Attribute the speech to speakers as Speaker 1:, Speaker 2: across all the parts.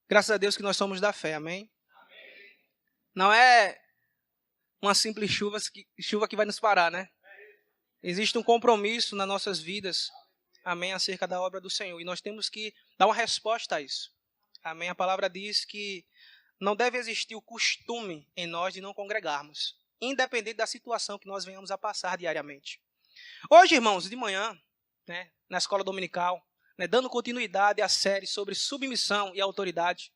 Speaker 1: Graças a Deus que nós somos da fé, amém? Não é uma simples chuva que vai nos parar, né? Existe um compromisso nas nossas vidas, amém, acerca da obra do Senhor. E nós temos que dar uma resposta a isso. Amém? A palavra diz que não deve existir o costume em nós de não congregarmos, independente da situação que nós venhamos a passar diariamente. Hoje, irmãos, de manhã, né, na escola dominical, dando continuidade à série sobre submissão e autoridade,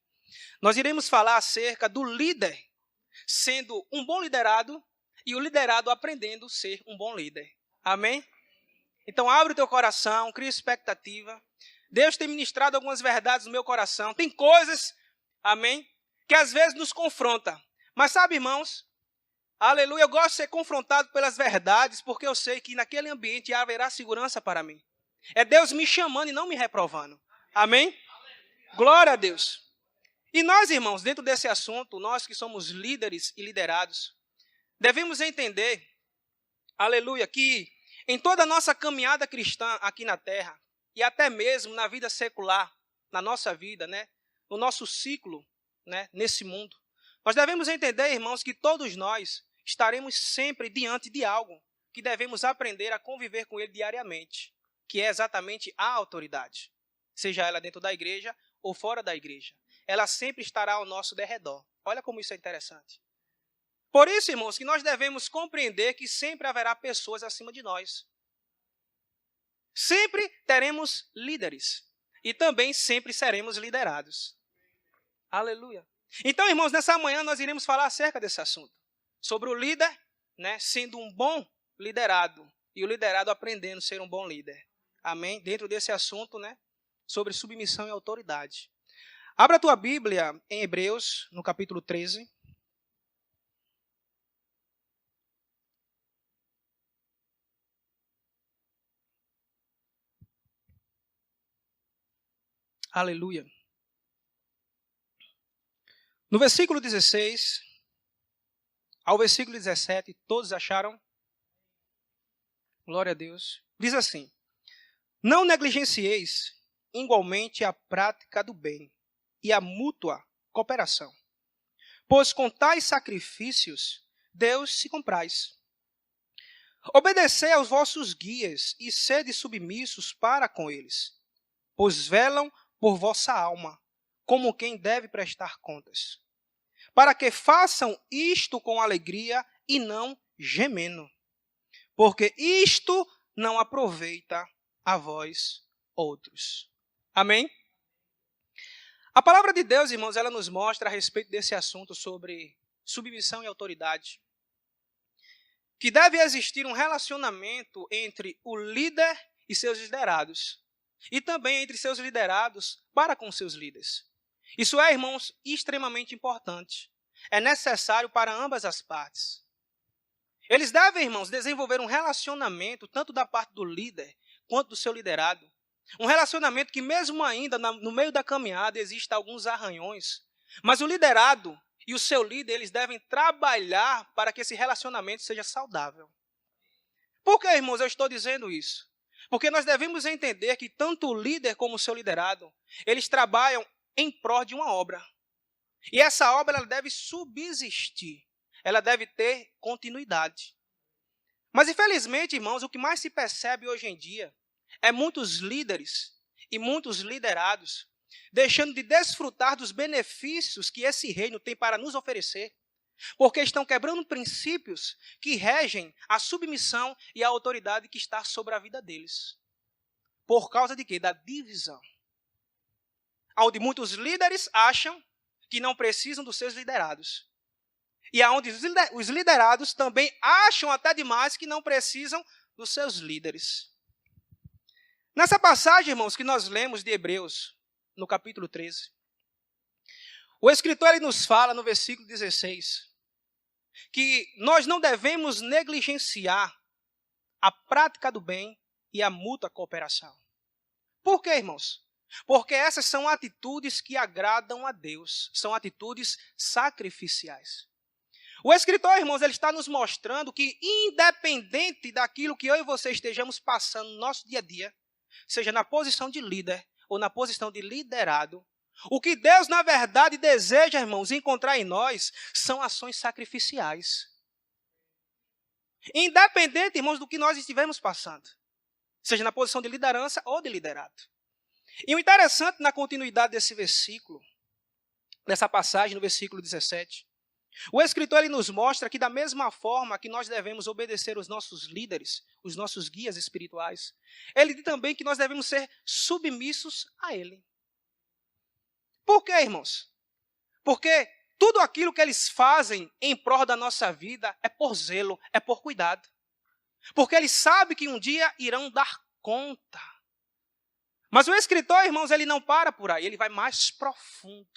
Speaker 1: nós iremos falar acerca do líder sendo um bom liderado e o liderado aprendendo a ser um bom líder. Amém? Então abre o teu coração, cria expectativa. Deus tem ministrado algumas verdades no meu coração. Tem coisas, amém, que às vezes nos confronta. Mas sabe, irmãos, aleluia, eu gosto de ser confrontado pelas verdades, porque eu sei que naquele ambiente haverá segurança para mim. É Deus me chamando e não me reprovando. Amém? Glória a Deus. E nós, irmãos, dentro desse assunto, nós que somos líderes e liderados, devemos entender, aleluia, que em toda a nossa caminhada cristã aqui na terra, e até mesmo na vida secular, na nossa vida, né, no nosso ciclo, né, nesse mundo, nós devemos entender, irmãos, que todos nós estaremos sempre diante de algo que devemos aprender a conviver com ele diariamente, que é exatamente a autoridade, seja ela dentro da igreja ou fora da igreja. Ela sempre estará ao nosso derredor. Olha como isso é interessante. Por isso, irmãos, que nós devemos compreender que sempre haverá pessoas acima de nós. Sempre teremos líderes. E também sempre seremos liderados. Aleluia. Então, irmãos, nessa manhã nós iremos falar acerca desse assunto. Sobre o líder, né, sendo um bom liderado. E o liderado aprendendo a ser um bom líder. Amém? Dentro desse assunto, né, sobre submissão e autoridade. Abra a tua Bíblia em Hebreus, no capítulo 13. Aleluia. No versículo 16 ao versículo 17, todos acharam? Glória a Deus. Diz assim: não negligencieis igualmente a prática do bem e a mútua cooperação, pois com tais sacrifícios Deus se compraz. Obedecei aos vossos guias e sede submissos para com eles, pois velam por vossa alma, como quem deve prestar contas, para que façam isto com alegria e não gemendo, porque isto não aproveita a vós outros. Amém? A palavra de Deus, irmãos, ela nos mostra a respeito desse assunto sobre submissão e autoridade, que deve existir um relacionamento entre o líder e seus liderados, e também entre seus liderados para com seus líderes. Isso é, irmãos, extremamente importante. É necessário para ambas as partes. Eles devem, irmãos, desenvolver um relacionamento tanto da parte do líder quanto do seu liderado. Um relacionamento que mesmo ainda no meio da caminhada existem alguns arranhões, mas o liderado e o seu líder, eles devem trabalhar para que esse relacionamento seja saudável. Por que, irmãos, eu estou dizendo isso? Porque nós devemos entender que tanto o líder como o seu liderado, eles trabalham em prol de uma obra. E essa obra ela deve subsistir, ela deve ter continuidade. Mas infelizmente, irmãos, o que mais se percebe hoje em dia é muitos líderes e muitos liderados deixando de desfrutar dos benefícios que esse reino tem para nos oferecer, porque estão quebrando princípios que regem a submissão e a autoridade que está sobre a vida deles. Por causa de quê? Da divisão. Onde muitos líderes acham que não precisam dos seus liderados. E aonde os liderados também acham até demais que não precisam dos seus líderes. Nessa passagem, irmãos, que nós lemos de Hebreus, no capítulo 13, o escritor ele nos fala no versículo 16, que nós não devemos negligenciar a prática do bem e a mútua cooperação. Por quê, irmãos? Porque essas são atitudes que agradam a Deus, são atitudes sacrificiais. O escritor, irmãos, ele está nos mostrando que independente daquilo que eu e você estejamos passando no nosso dia a dia, seja na posição de líder ou na posição de liderado, O que Deus, na verdade, deseja, irmãos, encontrar em nós são ações sacrificiais. Independente, irmãos, do que nós estivermos passando. Seja na posição de liderança ou de liderado. E o interessante na continuidade desse versículo, dessa passagem no versículo 17, o escritor ele nos mostra que da mesma forma que nós devemos obedecer os nossos líderes, os nossos guias espirituais, ele diz também que nós devemos ser submissos a ele. Por quê, irmãos? Porque tudo aquilo que eles fazem em prol da nossa vida é por zelo, é por cuidado. Porque eles sabem que um dia irão dar conta. Mas o escritor, irmãos, ele não para por aí, ele vai mais profundo.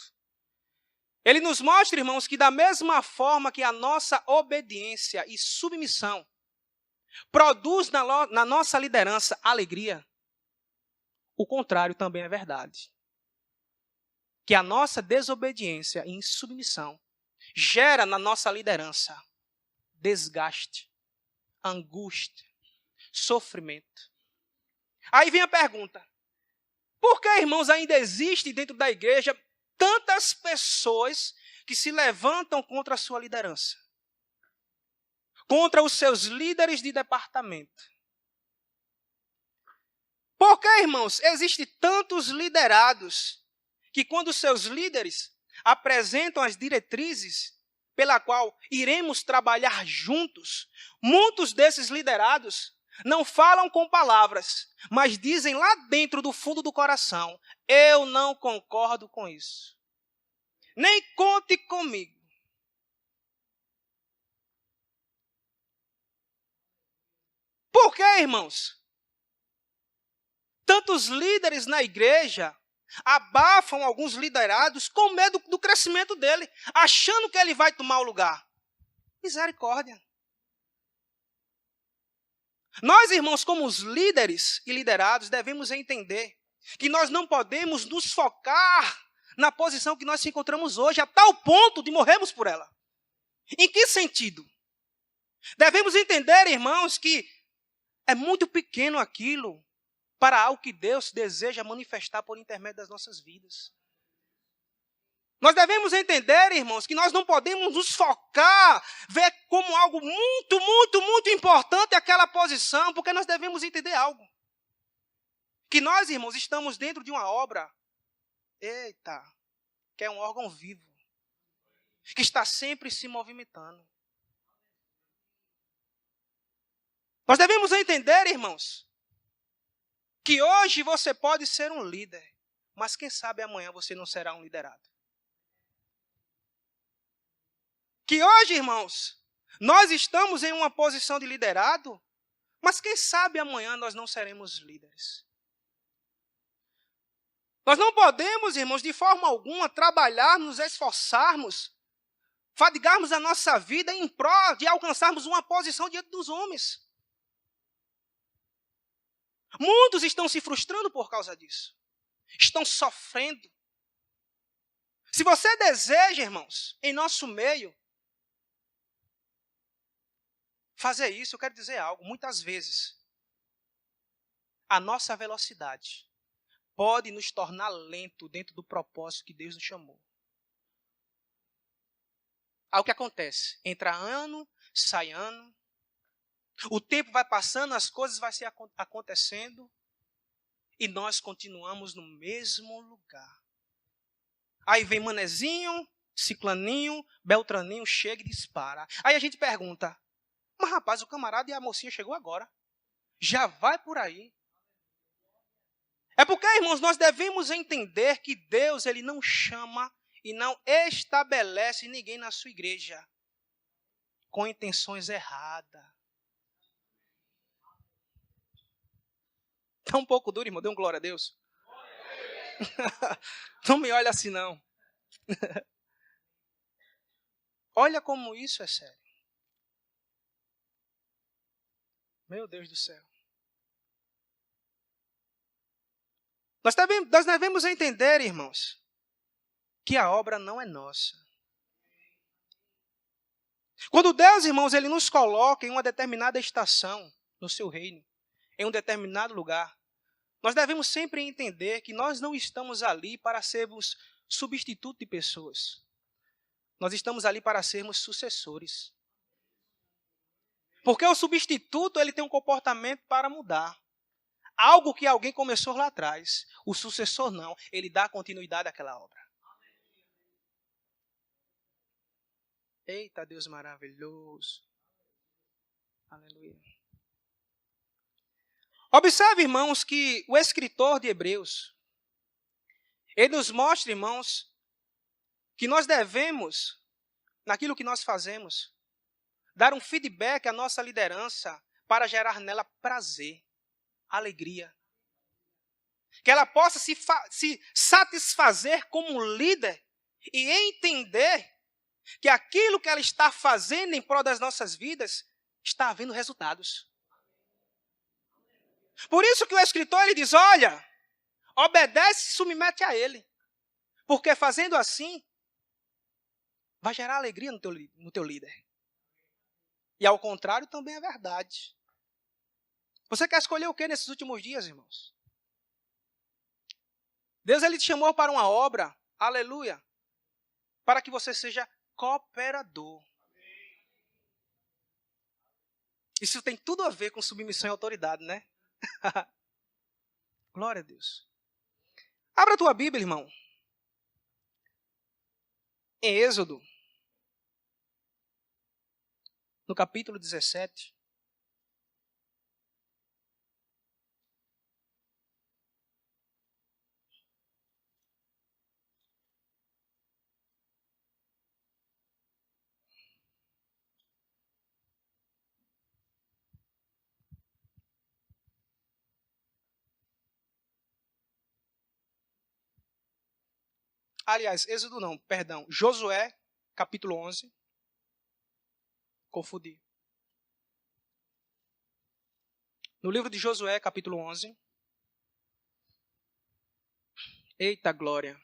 Speaker 1: Ele nos mostra, irmãos, que da mesma forma que a nossa obediência e submissão produz na nossa liderança alegria, o contrário também é verdade. Que a nossa desobediência e insubmissão gera na nossa liderança desgaste, angústia, sofrimento. Aí vem a pergunta: por que, irmãos, ainda existe dentro da igreja tantas pessoas que se levantam contra a sua liderança? Contra os seus líderes de departamento? Por que, irmãos, existem tantos liderados que quando seus líderes apresentam as diretrizes pela qual iremos trabalhar juntos, muitos desses liderados não falam com palavras, mas dizem lá dentro do fundo do coração: eu não concordo com isso. Nem conte comigo. Por que, irmãos? Tantos líderes na igreja abafam alguns liderados com medo do crescimento dele, achando que ele vai tomar o lugar. Misericórdia. Nós, irmãos, como os líderes e liderados, devemos entender que nós não podemos nos focar na posição que nós nos encontramos hoje, a tal ponto de morrermos por ela. Em que sentido? Devemos entender, irmãos, que é muito pequeno aquilo para algo que Deus deseja manifestar por intermédio das nossas vidas. Nós devemos entender, irmãos, que nós não podemos nos focar, ver como algo muito, muito, muito importante aquela posição, porque nós devemos entender algo. Que nós, irmãos, estamos dentro de uma obra, que é um órgão vivo, que está sempre se movimentando. Nós devemos entender, irmãos, que hoje você pode ser um líder, mas quem sabe amanhã você não será um liderado. Que hoje, irmãos, nós estamos em uma posição de liderado, mas quem sabe amanhã nós não seremos líderes. Nós não podemos, irmãos, de forma alguma, trabalhar, nos esforçarmos, fadigarmos a nossa vida em prol de alcançarmos uma posição diante dos homens. Muitos estão se frustrando por causa disso. Estão sofrendo. Se você deseja, irmãos, em nosso meio, fazer isso, eu quero dizer algo. Muitas vezes, a nossa velocidade pode nos tornar lento dentro do propósito que Deus nos chamou. Aí o que acontece? Entra ano, sai ano, o tempo vai passando, as coisas vão se acontecendo e nós continuamos no mesmo lugar. Aí vem Manezinho, Ciclaninho, Beltraninho, chega e dispara. Aí a gente pergunta: mas rapaz, o camarada e a mocinha chegou agora. Já vai por aí. É porque, irmãos, nós devemos entender que Deus, Ele não chama e não estabelece ninguém na sua igreja com intenções erradas. Está um pouco duro, irmão. Dê um glória a Deus. Não me olha assim, não. Olha como isso é sério. Meu Deus do céu. Nós devemos entender, irmãos, que a obra não é nossa. Quando Deus, irmãos, Ele nos coloca em uma determinada estação no seu reino, em um determinado lugar, nós devemos sempre entender que nós não estamos ali para sermos substituto de pessoas. Nós estamos ali para sermos sucessores. Porque o substituto, ele tem um comportamento para mudar. Algo que alguém começou lá atrás. O sucessor não, ele dá continuidade àquela obra. Eita, Deus maravilhoso. Aleluia. Observe, irmãos, que o escritor de Hebreus, ele nos mostra, irmãos, que nós devemos, naquilo que nós fazemos, dar um feedback à nossa liderança para gerar nela prazer, alegria. Que ela possa se satisfazer como líder e entender que aquilo que ela está fazendo em prol das nossas vidas está havendo resultados. Por isso que o escritor ele diz, olha, obedece e submete a ele. Porque fazendo assim, vai gerar alegria no teu líder. E ao contrário também é verdade. Você quer escolher o que nesses últimos dias, irmãos? Deus ele te chamou para uma obra, aleluia, para que você seja cooperador. Isso tem tudo a ver com submissão e autoridade, né? Glória a Deus. Abra a tua Bíblia, irmão. Em Êxodo, no capítulo 17. Aliás, Êxodo não, perdão. Josué, capítulo 11. Confundi. No livro de Josué, capítulo 11. Eita glória.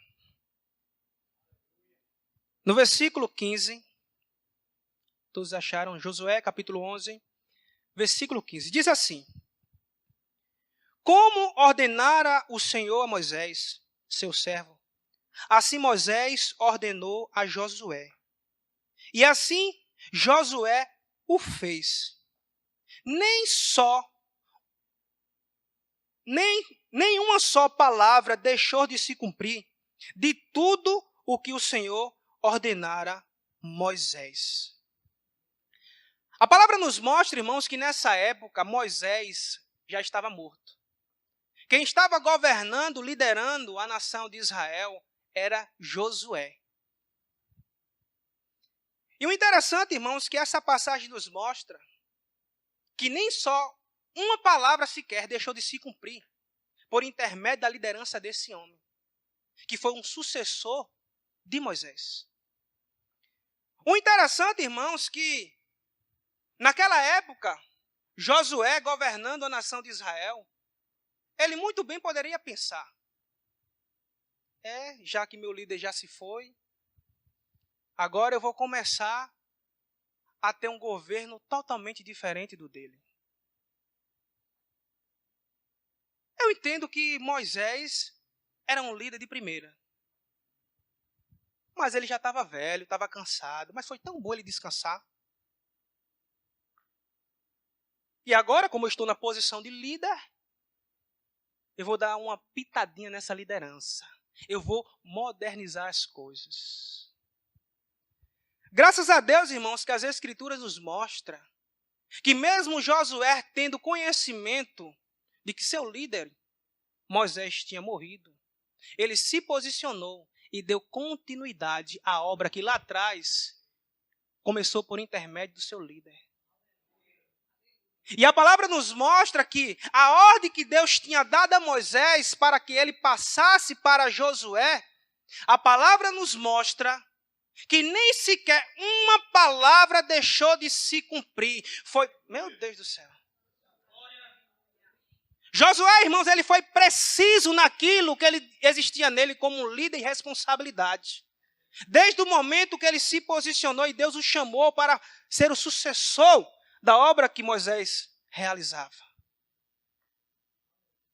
Speaker 1: No versículo 15. Todos acharam? Josué, capítulo 11, versículo 15. Diz assim. Como ordenara o Senhor a Moisés, seu servo, assim Moisés ordenou a Josué. E assim Josué o fez. Nenhuma só palavra deixou de se cumprir de tudo o que o Senhor ordenara Moisés. A palavra nos mostra, irmãos, que nessa época Moisés já estava morto. Quem estava governando, liderando a nação de Israel era Josué. E o interessante, irmãos, que essa passagem nos mostra que nem só uma palavra sequer deixou de se cumprir por intermédio da liderança desse homem, que foi um sucessor de Moisés. O interessante, irmãos, que naquela época, Josué governando a nação de Israel, ele muito bem poderia pensar, já que meu líder já se foi, agora eu vou começar a ter um governo totalmente diferente do dele. Eu entendo que Moisés era um líder de primeira. Mas ele já estava velho, estava cansado. Mas foi tão bom ele descansar. E agora, como eu estou na posição de líder, eu vou dar uma pitadinha nessa liderança. Eu vou modernizar as coisas. Graças a Deus, irmãos, que as Escrituras nos mostram que mesmo Josué tendo conhecimento de que seu líder, Moisés, tinha morrido, ele se posicionou e deu continuidade à obra que lá atrás começou por intermédio do seu líder. E a palavra nos mostra que a ordem que Deus tinha dado a Moisés para que ele passasse para Josué, a palavra nos mostra que nem sequer uma palavra deixou de se cumprir. Foi, meu Deus do céu. Josué, irmãos, ele foi preciso naquilo que ele existia nele como líder e responsabilidade. Desde o momento que ele se posicionou e Deus o chamou para ser o sucessor da obra que Moisés realizava.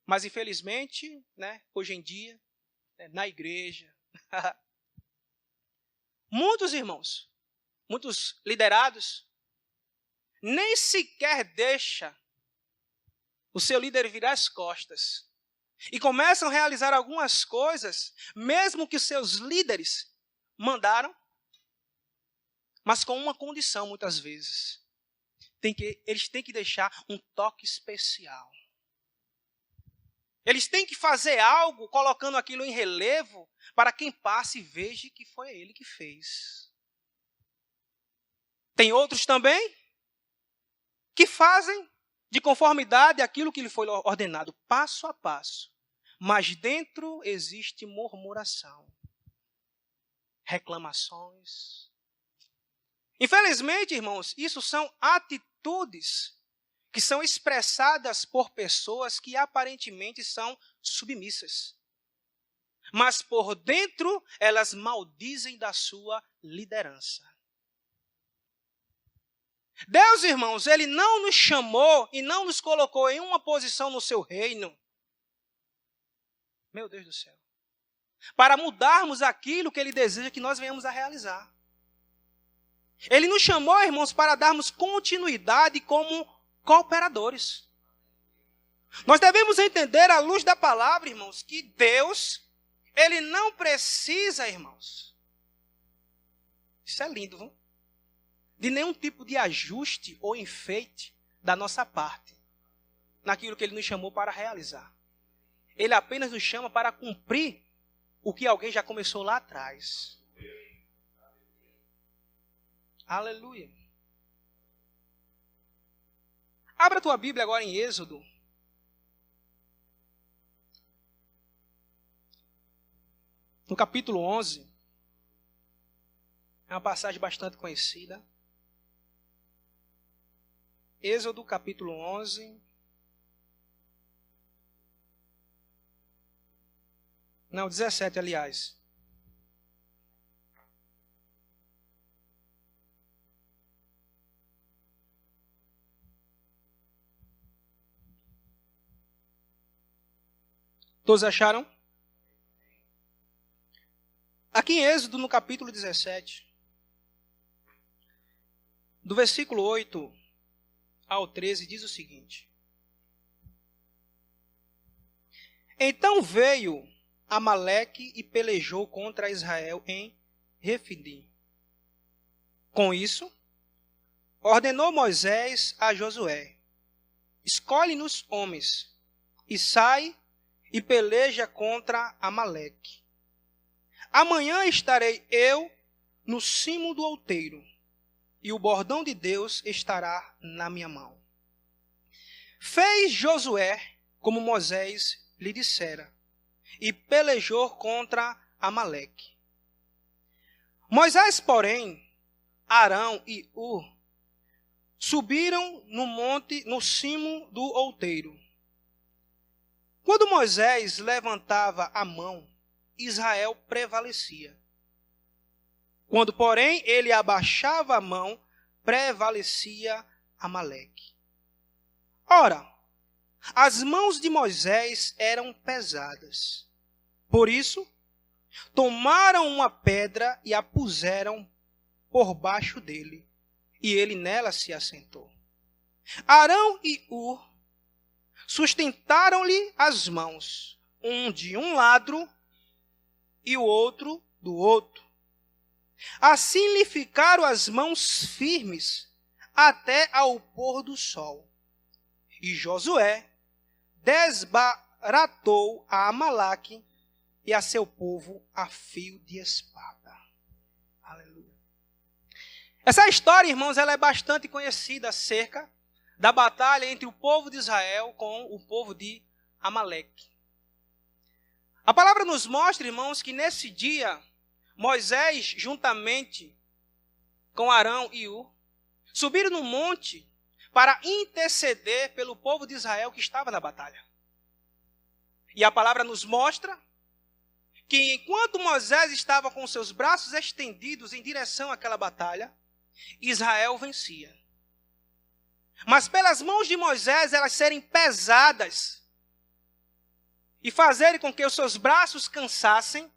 Speaker 1: Mas, infelizmente, hoje em dia, na igreja, Muitos irmãos, muitos liderados, nem sequer deixa o seu líder virar as costas. E começam a realizar algumas coisas, mesmo que seus líderes mandaram, mas com uma condição muitas vezes. Eles têm que deixar um toque especial. Eles têm que fazer algo colocando aquilo em relevo para quem passe e veja que foi ele que fez. Tem outros também que fazem de conformidade àquilo que lhe foi ordenado, passo a passo. Mas dentro existe murmuração, reclamações. Infelizmente, irmãos, isso são atitudes que são expressadas por pessoas que aparentemente são submissas. Mas por dentro, elas maldizem da sua liderança. Deus, irmãos, Ele não nos chamou e não nos colocou em uma posição no seu reino. Meu Deus do céu. Para mudarmos aquilo que Ele deseja que nós venhamos a realizar. Ele nos chamou, irmãos, para darmos continuidade como cooperadores. Nós devemos entender à luz da palavra, irmãos, que Deus, Ele não precisa, irmãos. Isso é lindo, viu? De nenhum tipo de ajuste ou enfeite da nossa parte, naquilo que Ele nos chamou para realizar. Ele apenas nos chama para cumprir o que alguém já começou lá atrás. Aleluia. Abra a tua Bíblia agora em Êxodo. No capítulo 11. É uma passagem bastante conhecida. Êxodo, capítulo 11. Não, 17, aliás. Todos acharam? Aqui em Êxodo, no capítulo 17, do versículo 8 ao 13, diz o seguinte: Então veio Amaleque e pelejou contra Israel em Refidim. Com isso, ordenou Moisés a Josué: Escolhe-nos homens e sai e peleja contra Amaleque. Amanhã estarei eu no cimo do outeiro, e o bordão de Deus estará na minha mão. Fez Josué como Moisés lhe dissera, e pelejou contra Amaleque. Moisés, porém, Arão e Ur subiram no monte, no cimo do outeiro. Quando Moisés levantava a mão, Israel prevalecia. Quando, porém, ele abaixava a mão, prevalecia Amaleque. Ora, as mãos de Moisés eram pesadas. Por isso, tomaram uma pedra e a puseram por baixo dele, e ele nela se assentou. Arão e Ur sustentaram-lhe as mãos, um de um lado e o outro do outro. Assim lhe ficaram as mãos firmes até ao pôr do sol. E Josué desbaratou a Amaleque e a seu povo a fio de espada. Aleluia. Essa história, irmãos, ela é bastante conhecida acerca da batalha entre o povo de Israel com o povo de Amaleque. A palavra nos mostra, irmãos, que nesse dia, Moisés, juntamente com Arão e Ur, subiram no monte para interceder pelo povo de Israel que estava na batalha. E a palavra nos mostra que enquanto Moisés estava com seus braços estendidos em direção àquela batalha, Israel vencia. Mas pelas mãos de Moisés elas serem pesadas e fazerem com que os seus braços cansassem,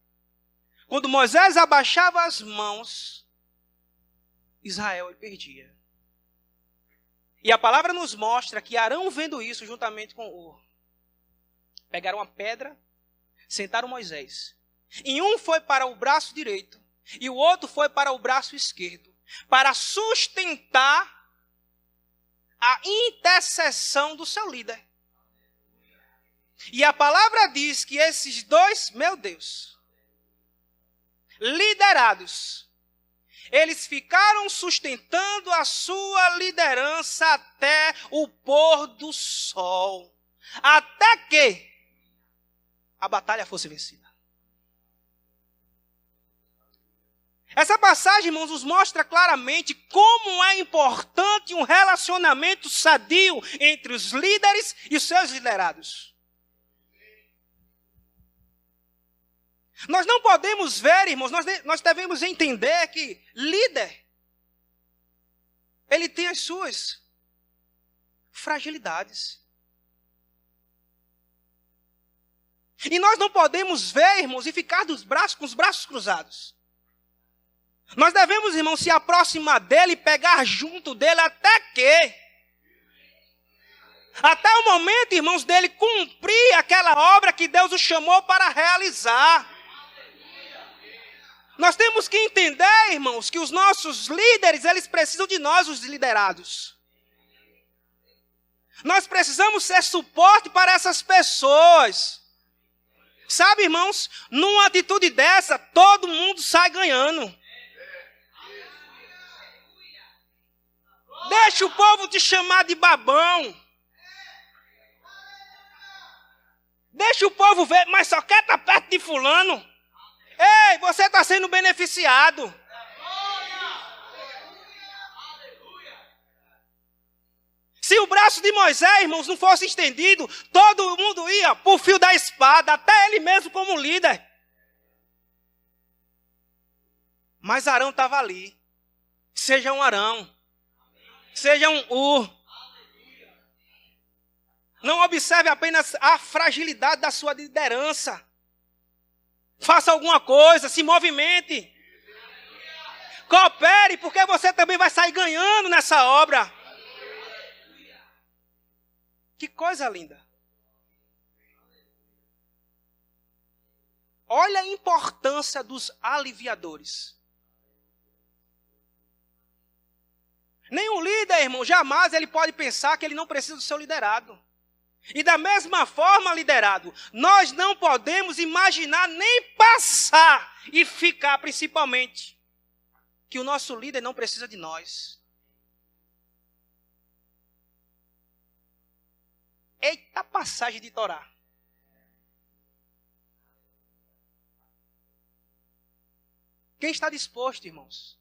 Speaker 1: quando Moisés abaixava as mãos, Israel ele perdia. E a palavra nos mostra que Arão, vendo isso, juntamente com Hur, pegaram uma pedra, sentaram Moisés. E um foi para o braço direito, e o outro foi para o braço esquerdo, para sustentar a intercessão do seu líder. E a palavra diz que esses dois, meu Deus, liderados, eles ficaram sustentando a sua liderança até o pôr do sol, até que a batalha fosse vencida. Essa passagem, irmãos, nos mostra claramente como é importante um relacionamento sadio entre os líderes e os seus liderados. Nós não podemos ver, irmãos, nós devemos entender que líder, ele tem as suas fragilidades. E nós não podemos ver, irmãos, e ficar com os braços cruzados. Nós devemos, irmãos, se aproximar dele e pegar junto dele até o momento, irmãos, dele cumprir aquela obra que Deus o chamou para realizar. Nós temos que entender, irmãos, que os nossos líderes, eles precisam de nós, os liderados. Nós precisamos ser suporte para essas pessoas. Sabe, irmãos, numa atitude dessa, todo mundo sai ganhando. Deixa o povo te chamar de babão. Deixa o povo ver, mas só quer estar perto de fulano. Ei, você está sendo beneficiado. Se o braço de Moisés, irmãos, não fosse estendido, todo mundo ia por fio da espada, até ele mesmo como líder. Mas Arão estava ali. Seja um Arão. Seja um Hur. Não observe apenas a fragilidade da sua liderança. Faça alguma coisa, se movimente. Coopere, porque você também vai sair ganhando nessa obra. Que coisa linda. Olha a importância dos aliviadores. Nenhum líder, irmão, jamais ele pode pensar que ele não precisa do seu liderado. E da mesma forma, liderado, nós não podemos imaginar nem passar e ficar, principalmente, que o nosso líder não precisa de nós. Eita passagem de Torá. Quem está disposto, irmãos,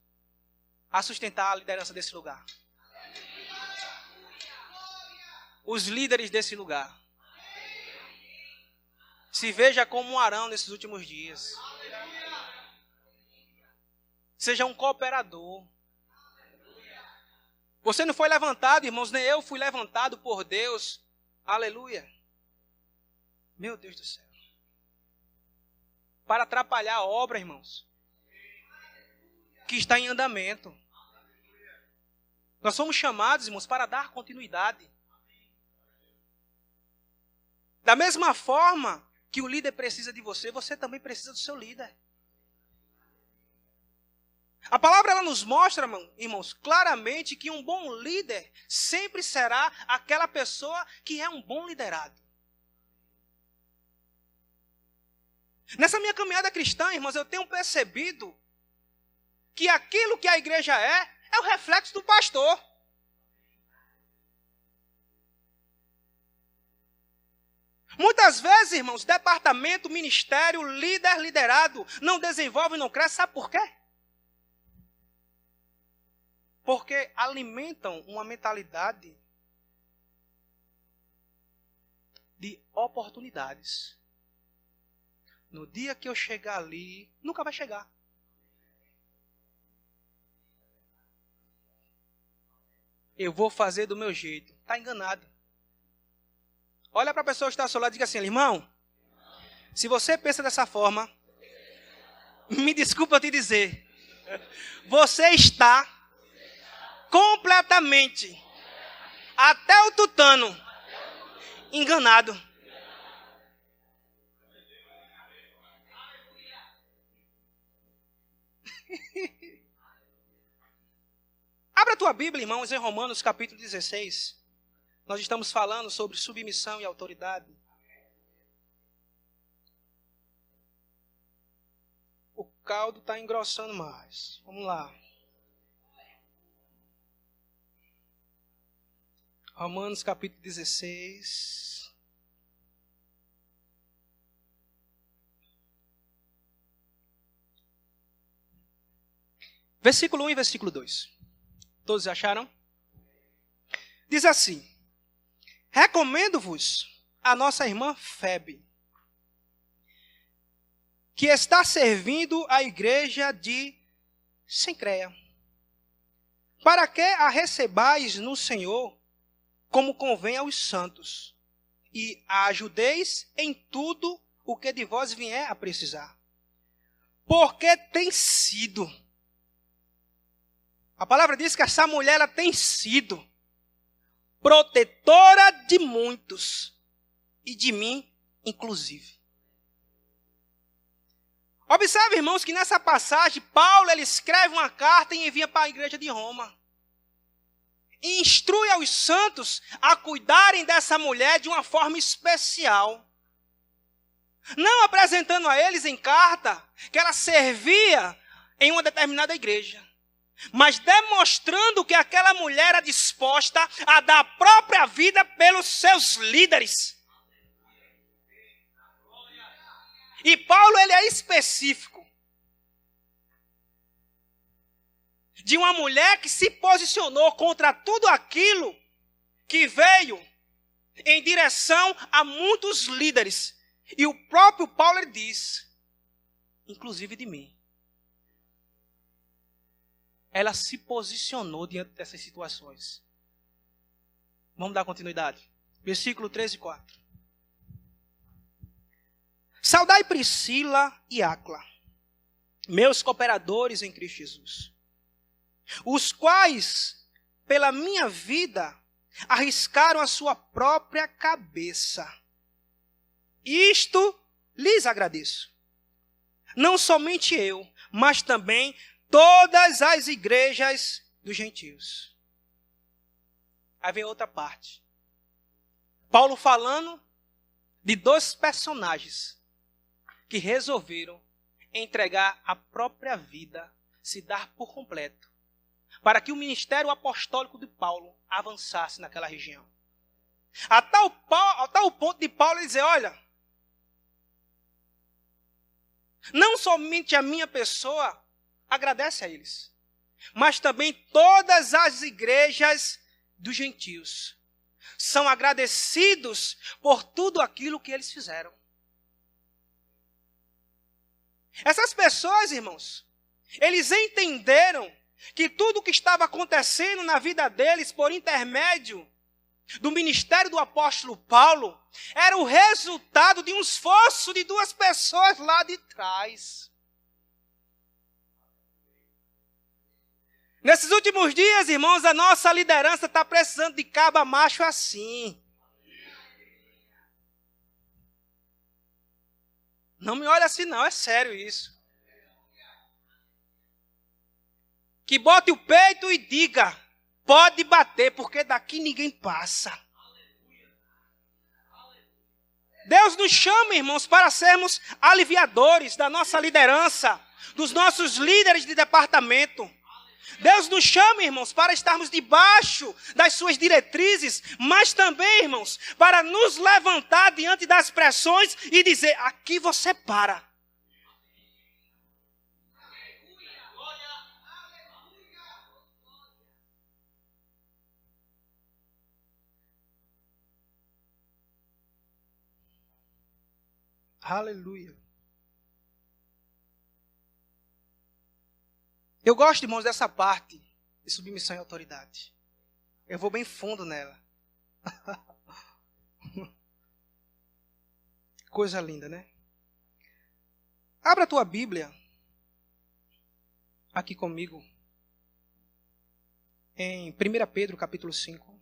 Speaker 1: a sustentar a liderança desse lugar? Os líderes desse lugar. Se veja como um Arão nesses últimos dias. Seja um cooperador. Você não foi levantado, irmãos, nem eu fui levantado por Deus. Aleluia. Meu Deus do céu. Para atrapalhar a obra, irmãos, que está em andamento. Nós somos chamados, irmãos, para dar continuidade. Da mesma forma que o líder precisa de você, você também precisa do seu líder. A palavra ela nos mostra, irmãos, claramente que um bom líder sempre será aquela pessoa que é um bom liderado. Nessa minha caminhada cristã, irmãos, eu tenho percebido que aquilo que a igreja é o reflexo do pastor. Muitas vezes, irmãos, departamento, ministério, líder, liderado, não desenvolve e não cresce. Sabe por quê? Porque alimentam uma mentalidade de oportunidades. No dia que eu chegar ali, nunca vai chegar. Eu vou fazer do meu jeito. Está enganado. Olha para a pessoa que está ao seu lado e diga assim, irmão, se você pensa dessa forma, Me desculpa eu te dizer. Você está completamente, até o tutano, enganado. Abra a tua Bíblia, irmãos, em Romanos capítulo 16. Nós estamos falando sobre submissão e autoridade. O caldo está engrossando mais. Vamos lá. Romanos capítulo 16. Versículo 1 e versículo 2. Todos acharam? Diz assim: recomendo-vos a nossa irmã Febe, que está servindo a igreja de Cencreia, para que a recebais no Senhor como convém aos santos, e a ajudeis em tudo o que de vós vier a precisar. Porque tem sido. A palavra diz que essa mulher ela tem sido protetora de muitos, e de mim inclusive. Observe, irmãos, que nessa passagem, Paulo ele escreve uma carta e envia para a igreja de Roma. E instrui aos santos a cuidarem dessa mulher de uma forma especial. Não apresentando a eles em carta que ela servia em uma determinada igreja, mas demonstrando que aquela mulher era disposta a dar a própria vida pelos seus líderes. E Paulo ele é específico de uma mulher que se posicionou contra tudo aquilo que veio em direção a muitos líderes. E o próprio Paulo ele diz, inclusive de mim. Ela se posicionou diante dessas situações. Vamos dar continuidade. Versículo 3 e 4. Saudai Priscila e Áquila, meus cooperadores em Cristo Jesus, os quais, pela minha vida, arriscaram a sua própria cabeça. Isto lhes agradeço. Não somente eu, mas também todas as igrejas dos gentios. Aí vem outra parte. Paulo falando de dois personagens que resolveram entregar a própria vida, se dar por completo, para que o ministério apostólico de Paulo avançasse naquela região. A tal ponto de Paulo dizer, olha, não somente a minha pessoa agradece a eles, mas também todas as igrejas dos gentios são agradecidos por tudo aquilo que eles fizeram. Essas pessoas, irmãos, eles entenderam que tudo o que estava acontecendo na vida deles por intermédio do ministério do apóstolo Paulo era o resultado de um esforço de duas pessoas lá de trás. Nesses últimos dias, irmãos, a nossa liderança está precisando de caba macho assim. Não me olha assim não, é sério isso. Que bote o peito e diga, pode bater, porque daqui ninguém passa. Deus nos chama, irmãos, para sermos aliviadores da nossa liderança, dos nossos líderes de departamento. Deus nos chama, irmãos, para estarmos debaixo das suas diretrizes, mas também, irmãos, para nos levantar diante das pressões e dizer, aqui você para. Aleluia. Eu gosto, irmãos, dessa parte de submissão e autoridade. Eu vou bem fundo nela. Coisa linda, né? Abra a tua Bíblia aqui comigo em 1 Pedro, capítulo 5.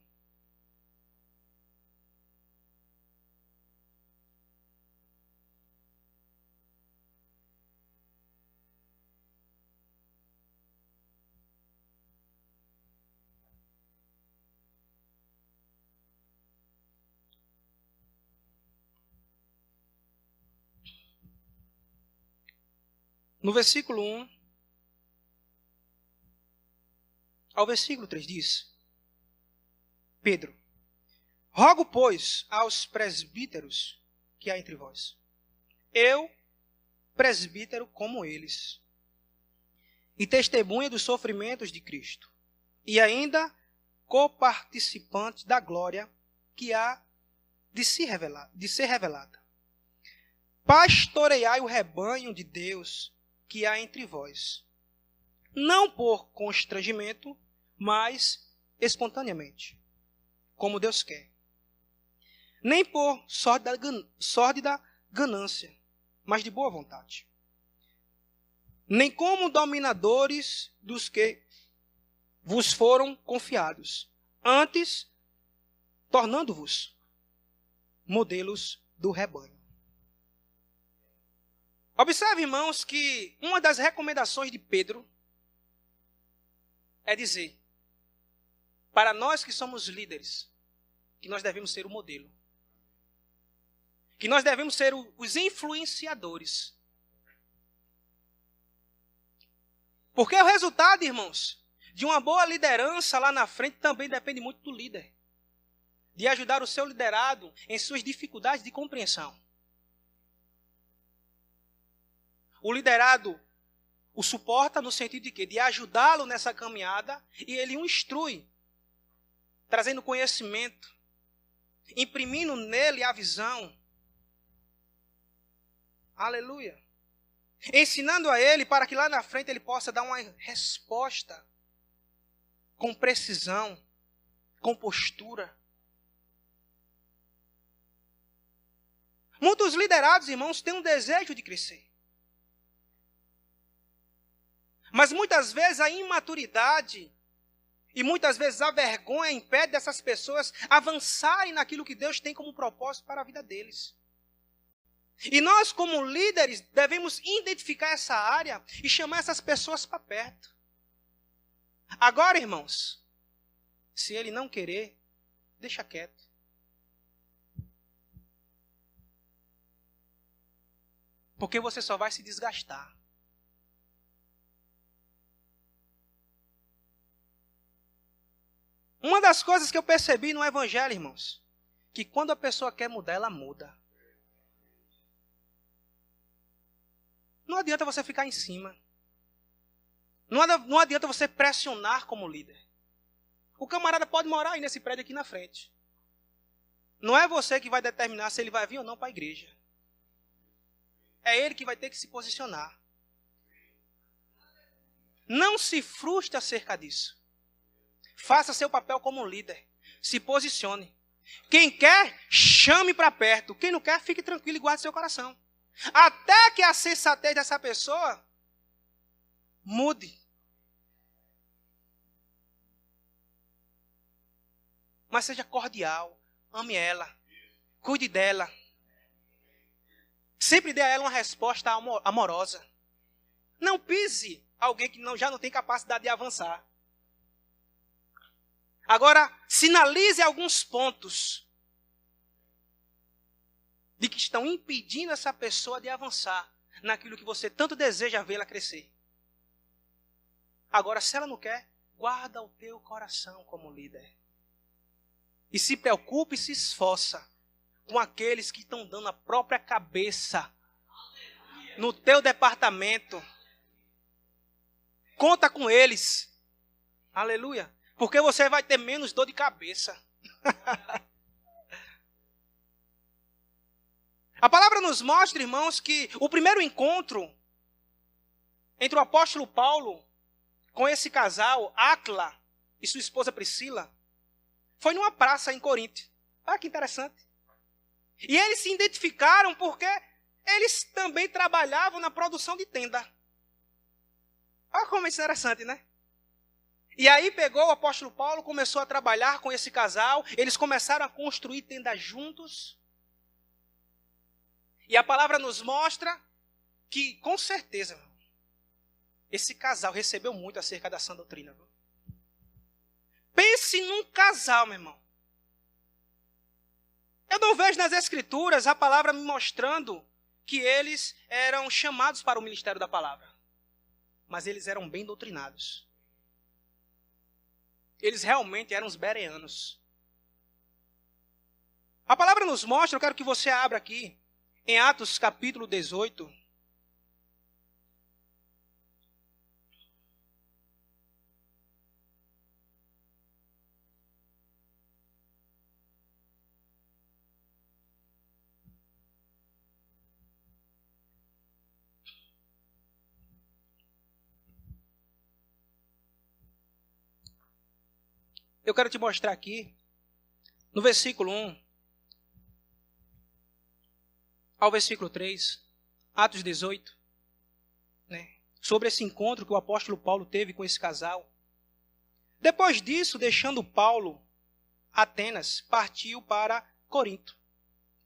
Speaker 1: No versículo 1 ao versículo 3 diz: Pedro, rogo, pois, aos presbíteros que há entre vós, eu, presbítero como eles, e testemunha dos sofrimentos de Cristo, e ainda coparticipante da glória que há de ser revelada. Pastoreai o rebanho de Deus que há entre vós, não por constrangimento, mas espontaneamente, como Deus quer. Nem por sórdida ganância, mas de boa vontade. Nem como dominadores dos que vos foram confiados, antes tornando-vos modelos do rebanho. Observe, irmãos, que uma das recomendações de Pedro é dizer, para nós que somos líderes, que nós devemos ser o modelo. Que nós devemos ser os influenciadores. Porque o resultado, irmãos, de uma boa liderança lá na frente também depende muito do líder. De ajudar o seu liderado em suas dificuldades de compreensão. O liderado o suporta no sentido de quê? De ajudá-lo nessa caminhada e ele o instrui, trazendo conhecimento, imprimindo nele a visão. Aleluia. Ensinando a ele para que lá na frente ele possa dar uma resposta com precisão, com postura. Muitos liderados, irmãos, têm um desejo de crescer. Mas muitas vezes a imaturidade e muitas vezes a vergonha impede dessas pessoas avançarem naquilo que Deus tem como propósito para a vida deles. E nós, como líderes, devemos identificar essa área e chamar essas pessoas para perto. Agora, irmãos, se ele não querer, deixa quieto. Porque você só vai se desgastar. Uma das coisas que eu percebi no Evangelho, irmãos, que quando a pessoa quer mudar, ela muda. Não adianta você ficar em cima. Não adianta você pressionar como líder. O camarada pode morar aí nesse prédio aqui na frente. Não é você que vai determinar se ele vai vir ou não para a igreja. É ele que vai ter que se posicionar. Não se frustre acerca disso. Faça seu papel como líder. Se posicione. Quem quer, chame para perto. Quem não quer, fique tranquilo e guarde seu coração. Até que a sensatez dessa pessoa mude. Mas seja cordial. Ame ela. Cuide dela. Sempre dê a ela uma resposta amorosa. Não pise alguém que já não tem capacidade de avançar. Agora, sinalize alguns pontos de que estão impedindo essa pessoa de avançar naquilo que você tanto deseja vê-la crescer. Agora, se ela não quer, guarda o teu coração como líder. E se preocupe e se esforça com aqueles que estão dando a própria cabeça no teu departamento. Conta com eles. Aleluia. Porque você vai ter menos dor de cabeça. A palavra nos mostra, irmãos, que o primeiro encontro entre o apóstolo Paulo com esse casal, Áquila e sua esposa Priscila, foi numa praça em Corinto. Olha que interessante. E eles se identificaram porque eles também trabalhavam na produção de tenda. Olha como é interessante, né? E aí pegou o apóstolo Paulo, começou a trabalhar com esse casal, eles começaram a construir tendas juntos. E a palavra nos mostra que, com certeza, esse casal recebeu muito acerca da sã doutrina. Pense num casal, meu irmão. Eu não vejo nas Escrituras a palavra me mostrando que eles eram chamados para o ministério da palavra. Mas eles eram bem doutrinados. Eles realmente eram os bereanos. A palavra nos mostra, eu quero que você abra aqui, em Atos capítulo 18. Eu quero te mostrar aqui, no versículo 1 ao versículo 3, Atos 18, né, sobre esse encontro que o apóstolo Paulo teve com esse casal. Depois disso, deixando Paulo Atenas, partiu para Corinto.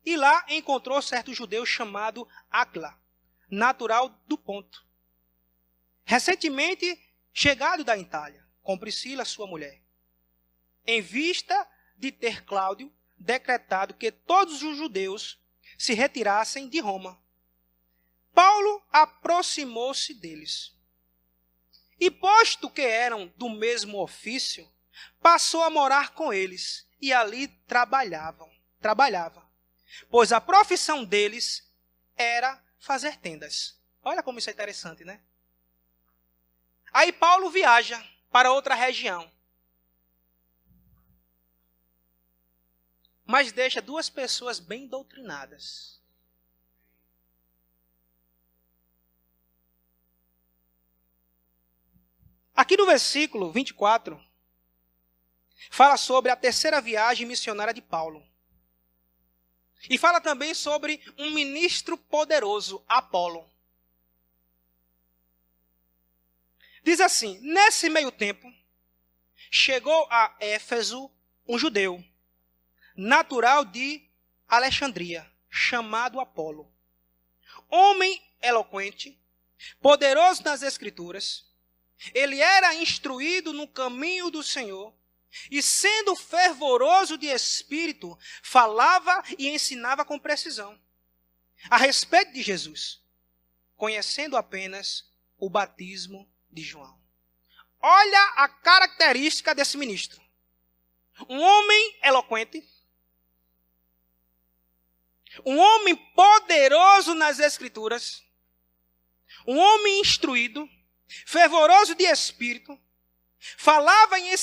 Speaker 1: E lá encontrou certo judeu chamado Áquila, natural do Ponto, recentemente chegado da Itália, com Priscila, sua mulher. Em vista de ter Cláudio decretado que todos os judeus se retirassem de Roma, Paulo aproximou-se deles. E posto que eram do mesmo ofício, passou a morar com eles e ali trabalhava, pois a profissão deles era fazer tendas. Olha como isso é interessante, né? Aí Paulo viaja para outra região, mas deixa duas pessoas bem doutrinadas. Aqui no versículo 24, fala sobre a terceira viagem missionária de Paulo. E fala também sobre um ministro poderoso, Apolo. Diz assim: nesse meio tempo, chegou a Éfeso um judeu, natural de Alexandria, chamado Apolo. Homem eloquente, poderoso nas Escrituras, ele era instruído no caminho do Senhor, e sendo fervoroso de espírito, falava e ensinava com precisão a respeito de Jesus, conhecendo apenas o batismo de João. Olha a característica desse ministro. Um homem eloquente, um homem poderoso nas Escrituras, um homem instruído, fervoroso de espírito, falava e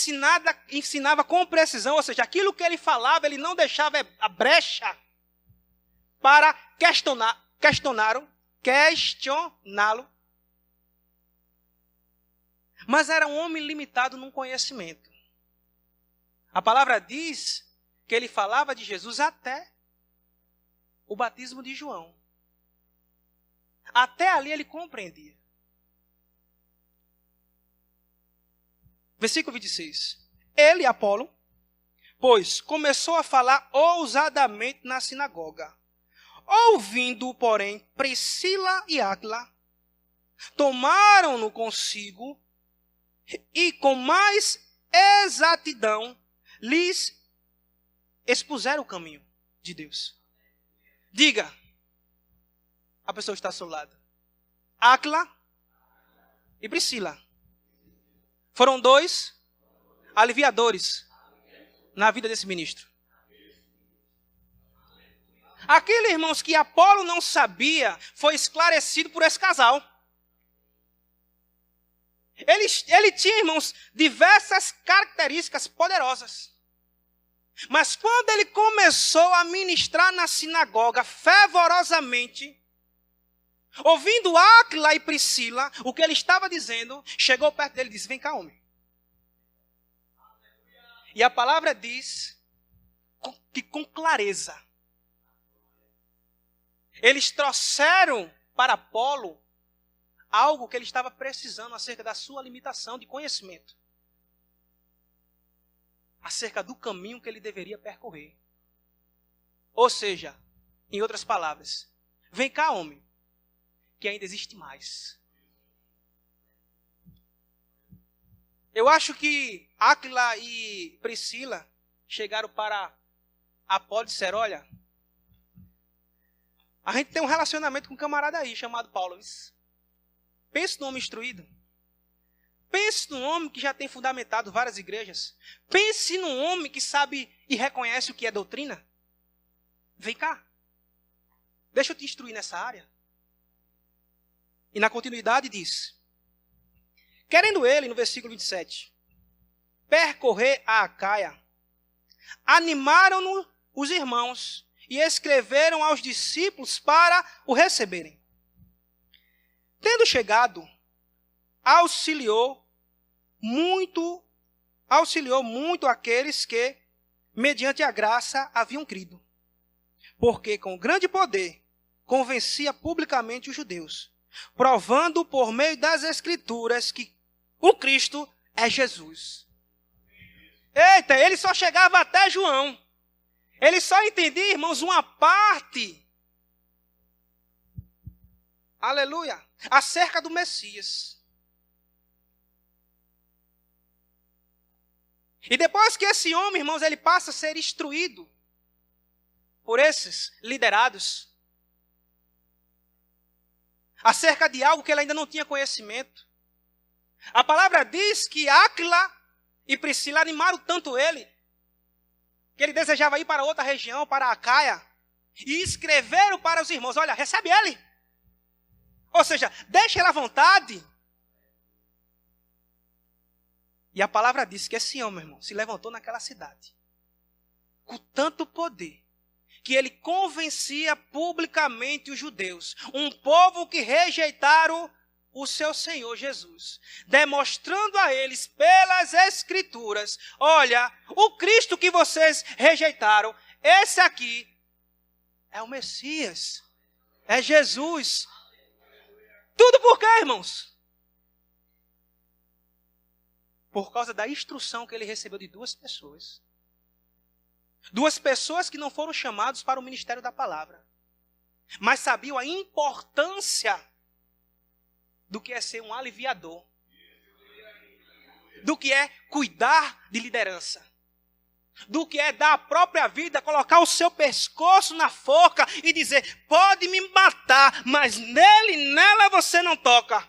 Speaker 1: ensinava com precisão, ou seja, aquilo que ele falava, ele não deixava a brecha para questioná-lo, mas era um homem limitado num conhecimento. A palavra diz que ele falava de Jesus até o batismo de João. Até ali ele compreendia. Versículo 26. Ele, Apolo, pois começou a falar ousadamente na sinagoga. Ouvindo, porém, Priscila e Áquila, tomaram-no consigo e com mais exatidão lhes expuseram o caminho de Deus. Diga, a pessoa que está ao seu lado. Áquila e Priscila foram dois aliviadores na vida desse ministro. Aquele, irmãos, que Apolo não sabia, foi esclarecido por esse casal. Ele tinha, irmãos, diversas características poderosas. Mas quando ele começou a ministrar na sinagoga fervorosamente, ouvindo Áquila e Priscila, o que ele estava dizendo, chegou perto dele e disse: vem cá, homem. E a palavra diz que com clareza, eles trouxeram para Apolo algo que ele estava precisando acerca da sua limitação de conhecimento. Acerca do caminho que ele deveria percorrer. Ou seja, em outras palavras, vem cá, homem, que ainda existe mais. Eu acho que Áquila e Priscila chegaram para Apolo e disseram, olha, a gente tem um relacionamento com um camarada aí chamado Paulo. Pense num homem instruído. Pense num homem que já tem fundamentado várias igrejas. Pense num homem que sabe e reconhece o que é doutrina. Vem cá. Deixa eu te instruir nessa área. E na continuidade diz, querendo ele, no versículo 27, percorrer a Acaia, animaram-no os irmãos e escreveram aos discípulos para o receberem. Tendo chegado, auxiliou muito aqueles que, mediante a graça, haviam crido. Porque com grande poder convencia publicamente os judeus, provando por meio das Escrituras que o Cristo é Jesus. Eita, ele só chegava até João. Ele só entendia, irmãos, uma parte. Aleluia. Acerca do Messias. E depois que esse homem, irmãos, ele passa a ser instruído por esses liderados acerca de algo que ele ainda não tinha conhecimento. A palavra diz que Áquila e Priscila animaram tanto ele, que ele desejava ir para outra região, para Acaia, e escreveram para os irmãos, olha, recebe ele. Ou seja, deixa ele à vontade. E a palavra diz que esse homem, irmão, se levantou naquela cidade, com tanto poder, que ele convencia publicamente os judeus, um povo que rejeitaram o seu Senhor Jesus, demonstrando a eles pelas Escrituras, olha, o Cristo que vocês rejeitaram, esse aqui é o Messias, é Jesus. Tudo por quê, irmãos? Por causa da instrução que ele recebeu de duas pessoas. Duas pessoas que não foram chamados para o ministério da palavra, mas sabiam a importância do que é ser um aliviador, do que é cuidar de liderança, do que é dar a própria vida, colocar o seu pescoço na forca e dizer, pode me matar, mas nele, nela você não toca.